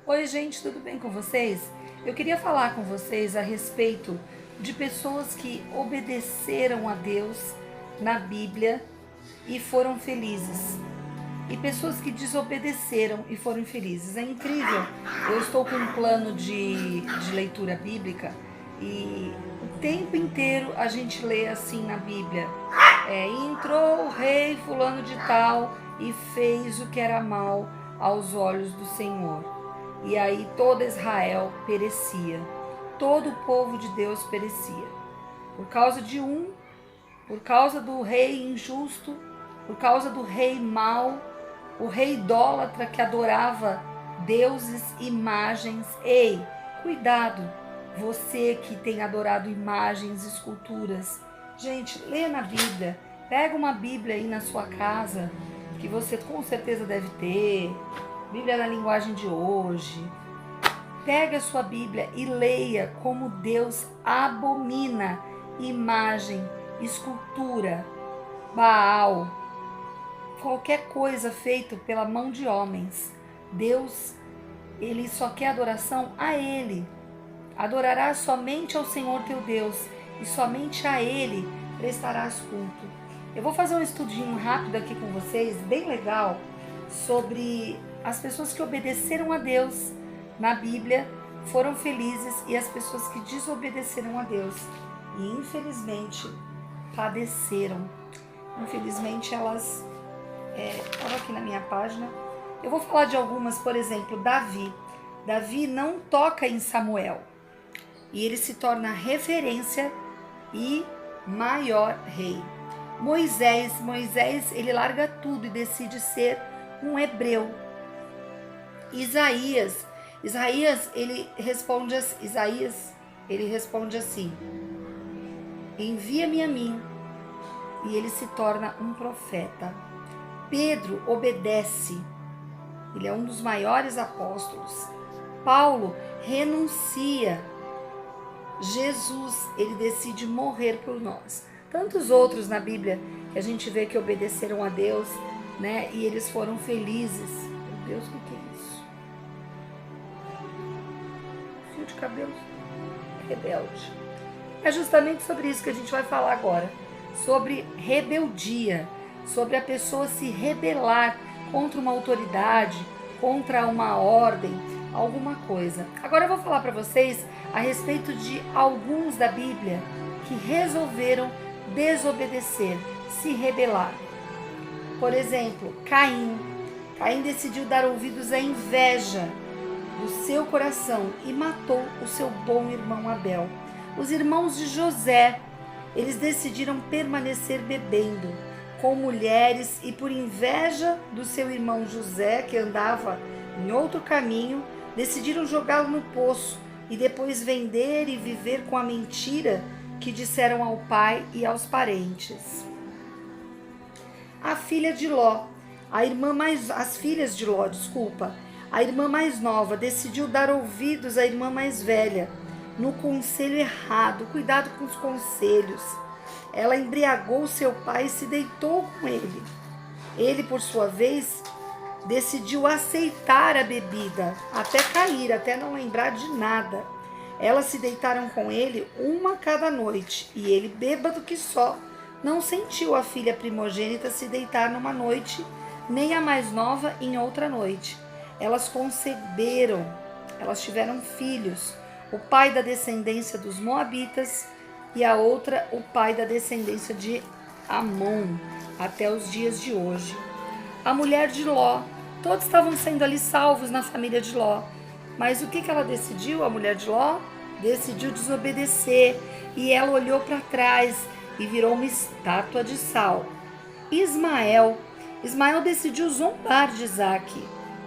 Oi, gente, tudo bem com vocês? Eu queria falar com vocês a respeito de pessoas que obedeceram a Deus na Bíblia e foram felizes, e pessoas que desobedeceram e foram infelizes. É incrível. Eu estou com um plano de leitura bíblica e o tempo inteiro a gente lê assim na Bíblia: entrou o rei fulano de tal e fez o que era mal aos olhos do Senhor. E aí todo Israel perecia, todo o povo de Deus perecia, por causa de por causa do rei injusto, por causa do rei mau, o rei idólatra que adorava deuses, imagens. Ei, cuidado, você que tem adorado imagens, esculturas. Gente, lê na Bíblia, pega uma Bíblia aí na sua casa, que você com certeza deve ter, Bíblia na linguagem de hoje. Pega a sua Bíblia e leia como Deus abomina imagem, escultura, Baal, qualquer coisa feita pela mão de homens. Deus, ele só quer adoração a Ele. Adorarás somente ao Senhor teu Deus e somente a Ele prestarás culto. Eu vou fazer um estudinho rápido aqui com vocês, bem legal, sobre as pessoas que obedeceram a Deus na Bíblia, foram felizes, e as pessoas que desobedeceram a Deus e infelizmente padeceram. Infelizmente elas estava aqui na minha página. Eu vou falar de algumas, por exemplo, Davi. Davi não toca em Samuel e ele se torna referência e maior rei. Moisés, ele larga tudo e decide ser um hebreu. Isaías, ele responde assim: envia-me a mim, e ele se torna um profeta. Pedro obedece, ele é um dos maiores apóstolos. Paulo renuncia. Jesus, ele decide morrer por nós. Tantos outros na Bíblia que a gente vê que obedeceram a Deus, né? E eles foram felizes. Meu Deus, o que é isso? Fio de cabelo rebelde. É justamente sobre isso que a gente vai falar agora. Sobre rebeldia. Sobre a pessoa se rebelar contra uma autoridade, contra uma ordem, alguma coisa. Agora eu vou falar para vocês a respeito de alguns da Bíblia que resolveram desobedecer, se rebelar. Por exemplo, Caim. Caim decidiu dar ouvidos à inveja do seu coração e matou o seu bom irmão Abel. Os irmãos de José, eles decidiram permanecer bebendo com mulheres e, por inveja do seu irmão José, que andava em outro caminho, decidiram jogá-lo no poço e depois vender e viver com a mentira que disseram ao pai e aos parentes. A filha de Ló, as filhas de Ló, a irmã mais nova decidiu dar ouvidos à irmã mais velha no conselho errado. Cuidado com os conselhos. Ela embriagou seu pai e se deitou com ele. Ele, por sua vez, decidiu aceitar a bebida, até cair, até não lembrar de nada. Elas se deitaram com ele uma cada noite, e ele, bêbado que só, não sentiu a filha primogênita se deitar numa noite, nem a mais nova em outra noite. Elas conceberam, elas tiveram filhos, o pai da descendência dos Moabitas e a outra o pai da descendência de Amon, até os dias de hoje. A mulher de Ló, todos estavam sendo ali salvos na família de Ló, mas o que ela decidiu? A mulher de Ló decidiu desobedecer, e ela olhou para trás e virou uma estátua de sal. Ismael decidiu zombar de Isaac,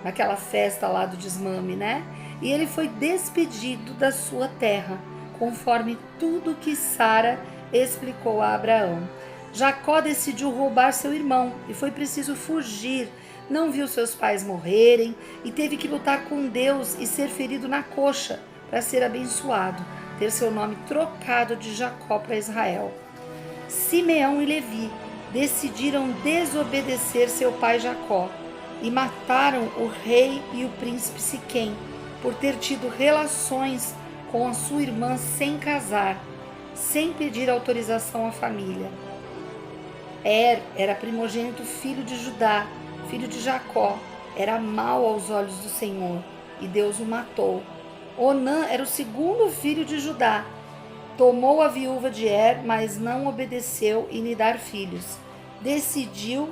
naquela festa lá do desmame, né? E ele foi despedido da sua terra, conforme tudo que Sara explicou a Abraão. Jacó decidiu roubar seu irmão e foi preciso fugir. Não viu seus pais morrerem e teve que lutar com Deus e ser ferido na coxa para ser abençoado, ter seu nome trocado de Jacó para Israel. Simeão e Levi decidiram desobedecer seu pai Jacó e mataram o rei e o príncipe Siquém, por ter tido relações com a sua irmã sem casar, sem pedir autorização à família. Era primogênito filho de Judá, filho de Jacó, era mau aos olhos do Senhor, e Deus o matou. Onã era o segundo filho de Judá. Tomou a viúva de mas não obedeceu em lhe dar filhos. Decidiu,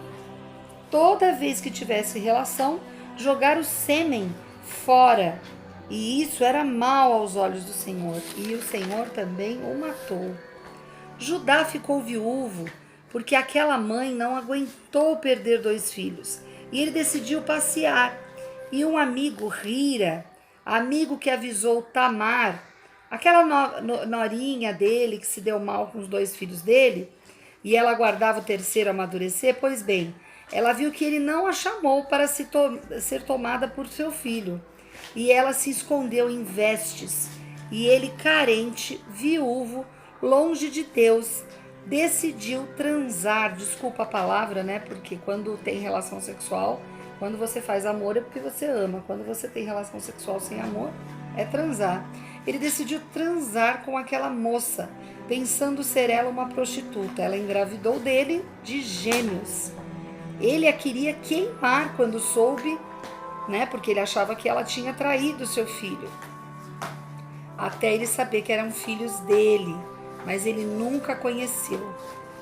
toda vez que tivesse relação, jogar o sêmen fora. E isso era mal aos olhos do Senhor, e o Senhor também o matou. Judá ficou viúvo, porque aquela mãe não aguentou perder 2 filhos, e ele decidiu passear. E um amigo, Hira, amigo que avisou Tamar, aquela norinha dele que se deu mal com os 2 filhos dele, e ela aguardava o terceiro amadurecer, pois bem, ela viu que ele não a chamou para ser tomada por seu filho, e ela se escondeu em vestes, e ele, carente, viúvo, longe de Deus, decidiu transar. Desculpa a palavra, né? Porque quando tem relação sexual, quando você faz amor é porque você ama. Quando você tem relação sexual sem amor, é transar. Ele decidiu transar com aquela moça, pensando ser ela uma prostituta. Ela engravidou dele de gêmeos. Ele a queria queimar quando soube, né? Porque ele achava que ela tinha traído seu filho. Até ele saber que eram filhos dele, mas ele nunca conheceu.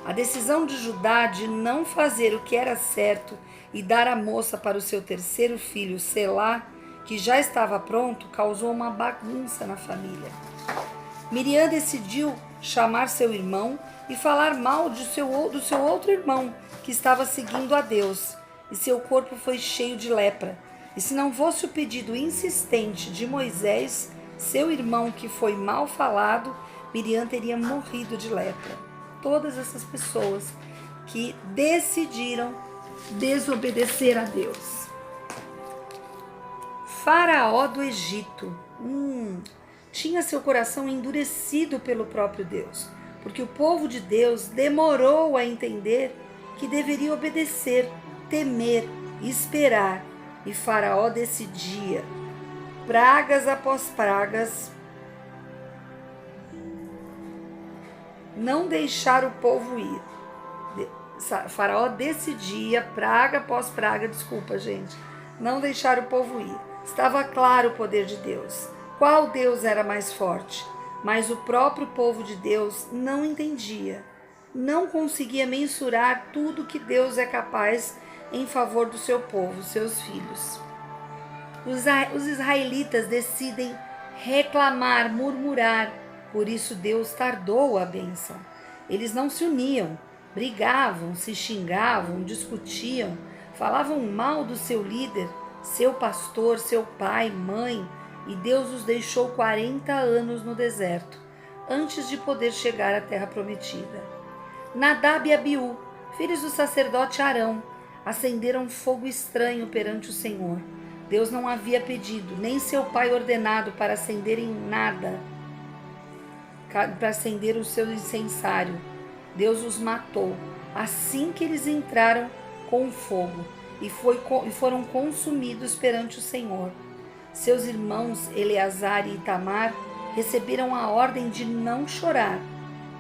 A decisão de Judá de não fazer o que era certo e dar a moça para o seu terceiro filho, Selá, que já estava pronto, causou uma bagunça na família. Miriam decidiu chamar seu irmão e falar mal do seu outro irmão, que estava seguindo a Deus, e seu corpo foi cheio de lepra. E se não fosse o pedido insistente de Moisés, seu irmão, que foi mal falado, Miriam teria morrido de lepra. Todas essas pessoas que decidiram desobedecer a Deus. Faraó do Egito tinha seu coração endurecido pelo próprio Deus, porque o povo de Deus demorou a entender que deveria obedecer, temer, esperar, e Faraó decidia, pragas após pragas, não deixar o povo ir. Faraó decidia, praga após praga, não deixar o povo ir. Estava claro o poder de Deus. Qual Deus era mais forte? Mas o próprio povo de Deus não entendia. Não conseguia mensurar tudo que Deus é capaz em favor do seu povo, seus filhos. Os israelitas decidem reclamar, murmurar. Por isso Deus tardou a bênção. Eles não se uniam, brigavam, se xingavam, discutiam, falavam mal do seu líder, seu pastor, seu pai, mãe, e Deus os deixou 40 anos no deserto, antes de poder chegar à terra prometida. Nadab e Abiú, filhos do sacerdote Arão, acenderam fogo estranho perante o Senhor. Deus não havia pedido, nem seu pai ordenado para acenderem nada, para acender o seu incensário. Deus os matou assim que eles entraram com o fogo e foram consumidos perante o Senhor. Seus irmãos Eleazar e Itamar receberam a ordem de não chorar,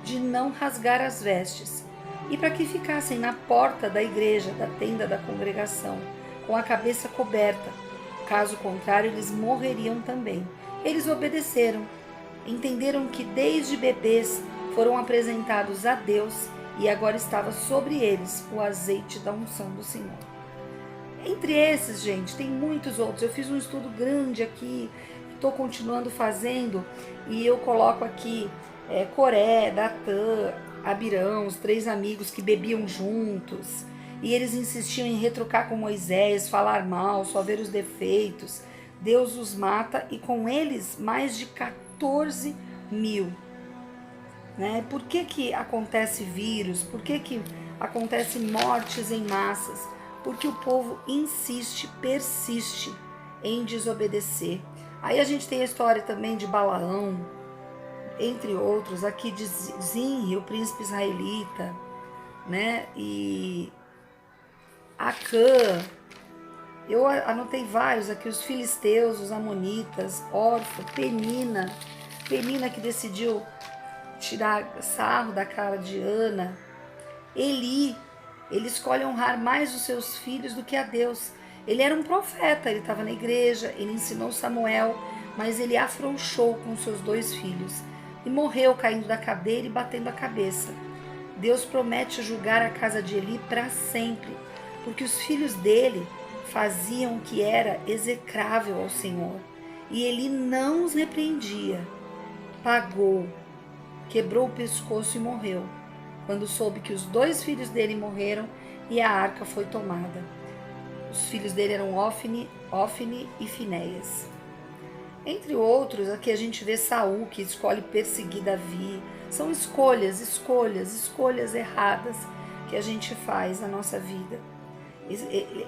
de não rasgar as vestes, e para que ficassem na porta da igreja, da tenda da congregação, com a cabeça coberta. Caso contrário, eles morreriam também. Eles obedeceram. Entenderam que desde bebês foram apresentados a Deus e agora estava sobre eles o azeite da unção do Senhor. Entre esses, gente, tem muitos outros. Eu fiz um estudo grande aqui, estou continuando fazendo, e eu coloco aqui Coré, Datã, Abirão, os 3 amigos que bebiam juntos, e eles insistiam em retrucar com Moisés, falar mal, só ver os defeitos. Deus os mata, e com eles mais de 14 mil. Né? Por que acontece vírus? Por que acontece mortes em massas? Porque o povo insiste, persiste em desobedecer. Aí a gente tem a história também de Balaão, entre outros, aqui de Zinri, o príncipe israelita, né? E Acã, Eu anotei vários aqui, os filisteus, os amonitas, Orfa, Penina que decidiu tirar sarro da cara de Ana. Eli, ele escolhe honrar mais os seus filhos do que a Deus. Ele era um profeta, ele estava na igreja, ele ensinou Samuel, mas ele afrouxou com seus 2 filhos e morreu caindo da cadeira e batendo a cabeça. Deus promete julgar a casa de Eli para sempre, porque os filhos dele faziam o que era execrável ao Senhor. E Eli não os repreendia. Pagou, quebrou o pescoço e morreu, quando soube que os 2 filhos dele morreram e a arca foi tomada. Os filhos dele eram Ofni e Finéias. Entre outros, aqui a gente vê Saul, que escolhe perseguir Davi. São escolhas erradas que a gente faz na nossa vida.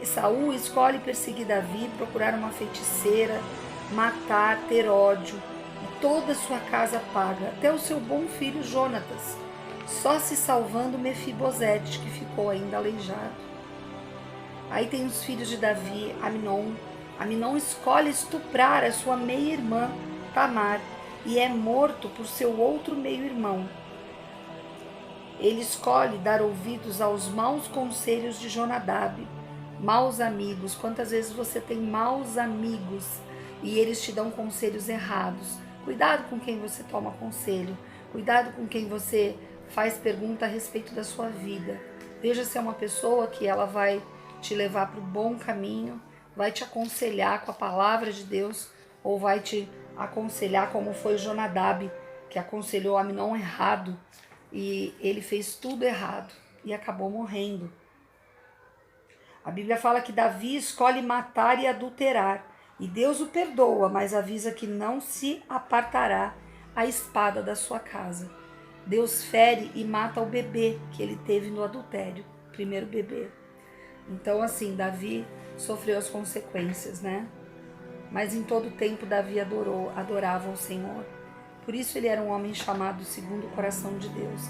Saul escolhe perseguir Davi, procurar uma feiticeira, matar, ter ódio. E toda a sua casa paga, até o seu bom filho Jonatas, só se salvando Mefibosete, que ficou ainda aleijado. Aí tem os filhos de Davi, Aminon. Aminon escolhe estuprar a sua meia-irmã, Tamar, e é morto por seu outro meio-irmão. Ele escolhe dar ouvidos aos maus conselhos de Jonadab, maus amigos. Quantas vezes você tem maus amigos e eles te dão conselhos errados? Cuidado com quem você toma conselho, cuidado com quem você faz pergunta a respeito da sua vida. Veja se é uma pessoa que ela vai te levar para o bom caminho, vai te aconselhar com a palavra de Deus, ou vai te aconselhar como foi Jonadab, que aconselhou Aminon errado, e ele fez tudo errado e acabou morrendo. A Bíblia fala que Davi escolhe matar e adulterar, e Deus o perdoa, mas avisa que não se apartará a espada da sua casa. Deus fere e mata o bebê que ele teve no adultério, primeiro bebê. Então, assim, Davi sofreu as consequências, né? Mas em todo tempo Davi adorava o Senhor. Por isso ele era um homem chamado segundo o coração de Deus.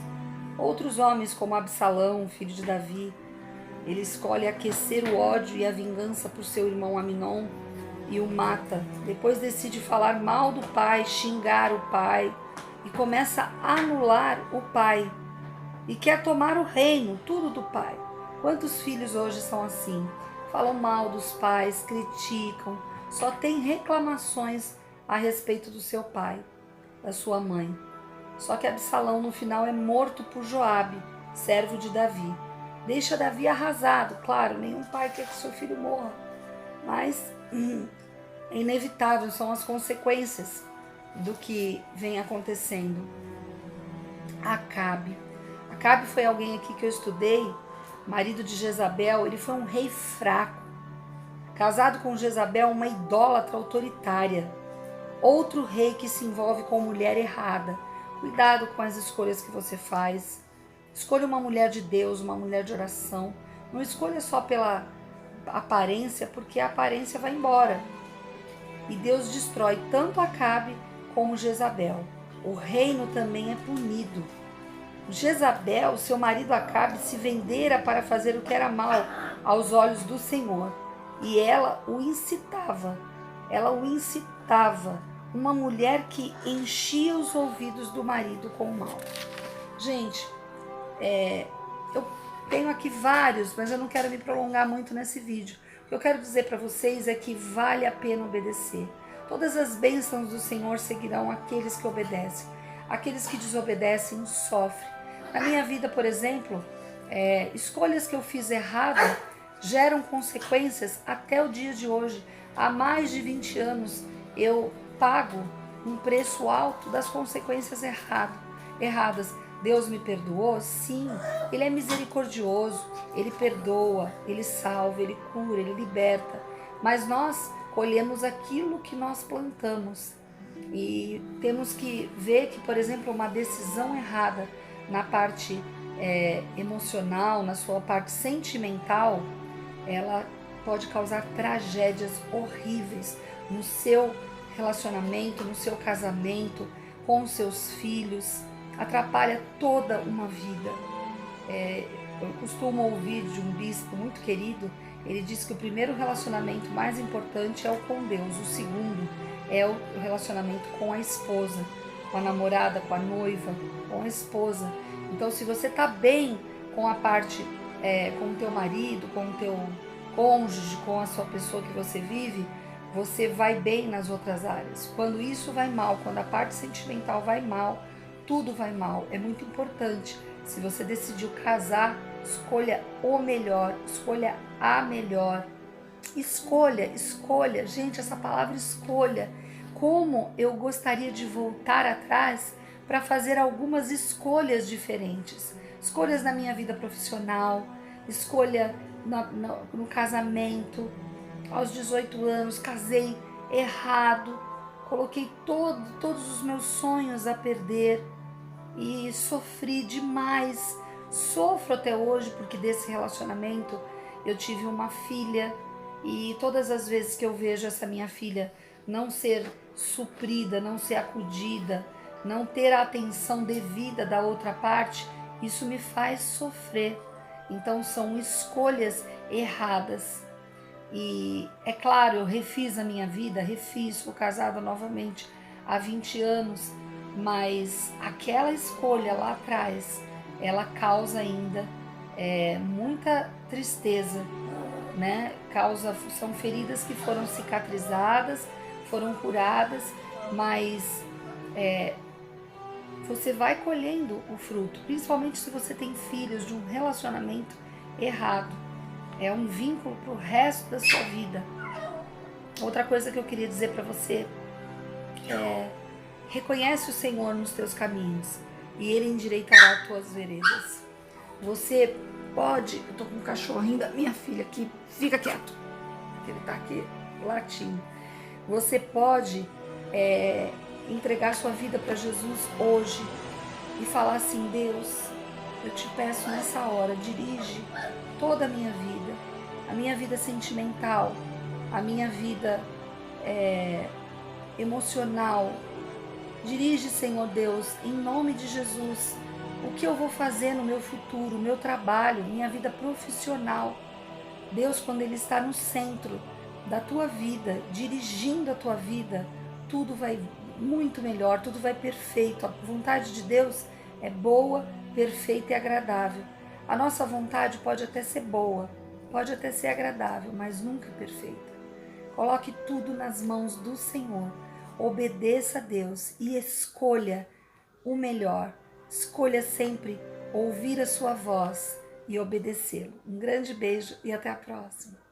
Outros homens, como Absalão, filho de Davi, ele escolhe aquecer o ódio e a vingança por seu irmão Aminon e o mata. Depois decide falar mal do pai, xingar o pai e começa a anular o pai. E quer tomar o reino, tudo do pai. Quantos filhos hoje são assim? Falam mal dos pais, criticam, só tem reclamações a respeito do seu pai, da sua mãe. Só que Absalão no final é morto por Joabe, servo de Davi. Deixa Davi arrasado. Claro, nenhum pai quer que seu filho morra, mas é inevitável, são as consequências do que vem acontecendo. Acabe foi alguém aqui que eu estudei, marido de Jezabel. Ele foi um rei fraco, casado com Jezabel, uma idólatra autoritária. Outro rei que se envolve com mulher errada. Cuidado com as escolhas que você faz. Escolha uma mulher de Deus, uma mulher de oração. Não escolha só pela aparência, porque a aparência vai embora. E Deus destrói tanto Acabe como Jezabel. O reino também é punido. Jezabel, seu marido Acabe, se vendera para fazer o que era mal aos olhos do Senhor. E ela o incitava. Uma mulher que enchia os ouvidos do marido com o mal. Gente, eu tenho aqui vários, mas eu não quero me prolongar muito nesse vídeo. O que eu quero dizer para vocês é que vale a pena obedecer. Todas as bênçãos do Senhor seguirão aqueles que obedecem. Aqueles que desobedecem sofrem. Na minha vida, por exemplo, escolhas que eu fiz errado geram consequências até o dia de hoje. Há mais de 20 anos eu pago um preço alto das consequências erradas. Deus me perdoou? Sim. Ele é misericordioso, Ele perdoa, Ele salva, Ele cura, Ele liberta. Mas nós colhemos aquilo que nós plantamos. E temos que ver que, por exemplo, uma decisão errada na parte emocional, na sua parte sentimental, ela pode causar tragédias horríveis no seu relacionamento, no seu casamento, com os seus filhos. Atrapalha toda uma vida. Eu costumo ouvir de um bispo muito querido Ele diz que o primeiro relacionamento mais importante é o com Deus, o segundo é o relacionamento com a esposa, com a namorada, com a noiva, com a esposa. Então, se você está bem com a parte, com o teu marido, com o teu cônjuge, com a sua pessoa que você vive, você vai bem nas outras áreas. Quando isso vai mal, quando a parte sentimental vai mal, tudo vai mal. É muito importante. Se você decidiu casar, escolha o melhor, escolha a melhor. Escolha. Gente, essa palavra escolha. Como eu gostaria de voltar atrás para fazer algumas escolhas diferentes. Escolhas na minha vida profissional, escolha no casamento. Aos 18 anos, casei errado, coloquei todos os meus sonhos a perder e sofri demais. Sofro até hoje porque desse relacionamento eu tive uma filha e todas as vezes que eu vejo essa minha filha não ser suprida, não ser acudida, não ter a atenção devida da outra parte, isso me faz sofrer. Então são escolhas erradas. E é claro, eu refiz a minha vida, sou casada novamente há 20 anos, mas aquela escolha lá atrás, ela causa ainda muita tristeza, né? São feridas que foram cicatrizadas, foram curadas, mas você vai colhendo o fruto, principalmente se você tem filhos de um relacionamento errado. É um vínculo para o resto da sua vida. Outra coisa que eu queria dizer para você é: reconhece o Senhor nos teus caminhos e Ele endireitará as tuas veredas. Você pode... Eu tô com um cachorrinho da minha filha aqui. Fica quieto. Ele tá aqui latindo. Você pode entregar sua vida para Jesus hoje e falar assim: Deus, eu te peço nessa hora, dirige toda a minha vida sentimental, a minha vida emocional. Dirige, Senhor Deus, em nome de Jesus, o que eu vou fazer no meu futuro, meu trabalho, minha vida profissional. Deus, quando Ele está no centro da tua vida, dirigindo a tua vida, tudo vai muito melhor, tudo vai perfeito. A vontade de Deus é boa, perfeita e agradável. A nossa vontade pode até ser boa, pode até ser agradável, mas nunca perfeita. Coloque tudo nas mãos do Senhor, obedeça a Deus e escolha o melhor. Escolha sempre ouvir a sua voz e obedecê-lo. Um grande beijo e até a próxima.